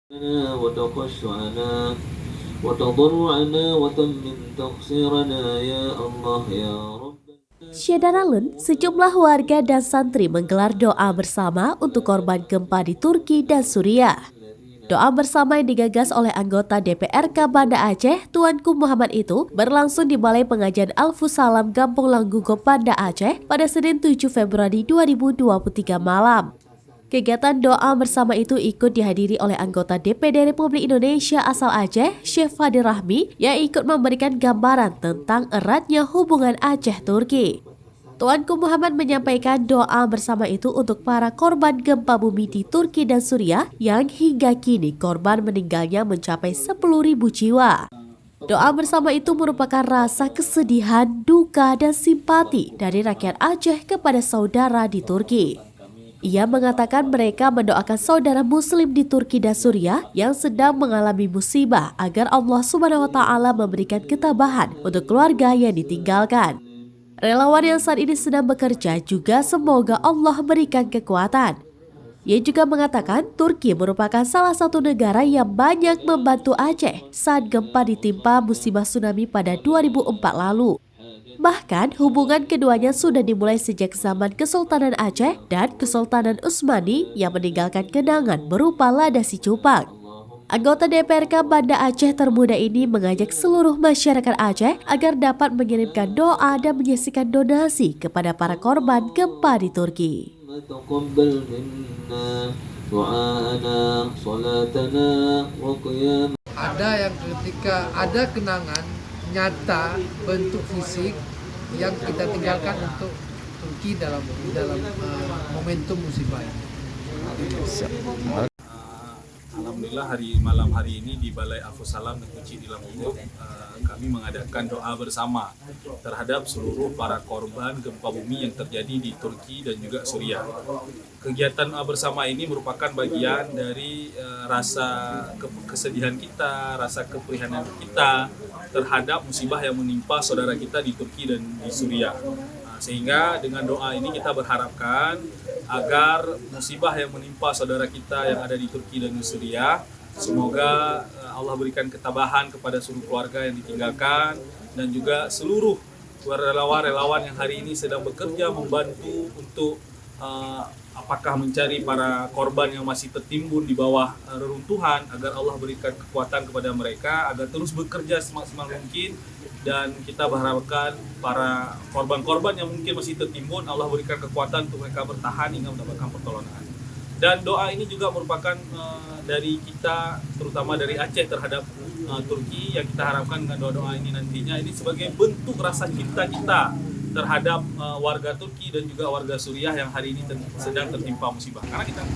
وتخشعنا وتضرعنا وتمن تقصيرنا يا الله يا رب. Syedaralan, sejumlah warga dan santri menggelar doa bersama untuk korban gempa di Turki dan Suriah. Doa bersama yang digagas oleh anggota DPRK Banda Aceh, Tuanku Muhammad itu berlangsung di Balai Pengajian Al-Fusalam Kampung Langgugo, Banda Aceh pada Senin 7 Februari 2023 malam. Kegiatan doa bersama itu ikut dihadiri oleh anggota DPD Republik Indonesia asal Aceh, Syekh Fadil Rahmi, yang ikut memberikan gambaran tentang eratnya hubungan Aceh-Turki. Tuanku Muhammad menyampaikan doa bersama itu untuk para korban gempa bumi di Turki dan Suriah yang hingga kini korban meninggalnya mencapai 10.000 jiwa. Doa bersama itu merupakan rasa kesedihan, duka, dan simpati dari rakyat Aceh kepada saudara di Turki. Ia mengatakan mereka mendoakan saudara muslim di Turki dan Suriah yang sedang mengalami musibah agar Allah Subhanahu wa taala memberikan ketabahan untuk keluarga yang ditinggalkan. Relawan yang saat ini sedang bekerja juga semoga Allah berikan kekuatan. Ia juga mengatakan Turki merupakan salah satu negara yang banyak membantu Aceh saat gempa ditimpa musibah tsunami pada 2004 lalu. Bahkan hubungan keduanya sudah dimulai sejak zaman Kesultanan Aceh dan Kesultanan Utsmani yang meninggalkan kenangan berupa lada si cupang. Anggota DPRK Banda Aceh termuda ini mengajak seluruh masyarakat Aceh agar dapat mengirimkan doa dan menyisikan donasi kepada para korban gempa di Turki. Ada yang ketika ada kenangan nyata bentuk fisik yang kita tinggalkan untuk Turki dalam momentum musibah ini. Alhamdulillah malam hari ini di Balai Al-Fusalam Kuci di Langgugo kami mengadakan doa bersama terhadap seluruh para korban gempa bumi yang terjadi di Turki dan juga Suriah. Kegiatan doa bersama ini merupakan bagian dari rasa kesedihan kita, rasa keprihanan kita terhadap musibah yang menimpa saudara kita di Turki dan di Suriah. Sehingga dengan doa ini kita berharapkan agar musibah yang menimpa saudara kita yang ada di Turki dan di Suriah, semoga Allah berikan ketabahan kepada seluruh keluarga yang ditinggalkan dan juga seluruh relawan-relawan yang hari ini sedang bekerja membantu untuk apakah mencari para korban yang masih tertimbun di bawah reruntuhan, agar Allah berikan kekuatan kepada mereka agar terus bekerja semaksimal mungkin. Dan kita berharapkan para korban-korban yang mungkin masih tertimbun, Allah berikan kekuatan untuk mereka bertahan hingga mendapatkan pertolongan. Dan doa ini juga merupakan dari kita, terutama dari Aceh terhadap Turki, yang kita harapkan dengan doa-doa ini nantinya ini sebagai bentuk rasa cinta kita terhadap warga Turki dan juga warga Suriah yang hari ini sedang tertimpa musibah. Karena kita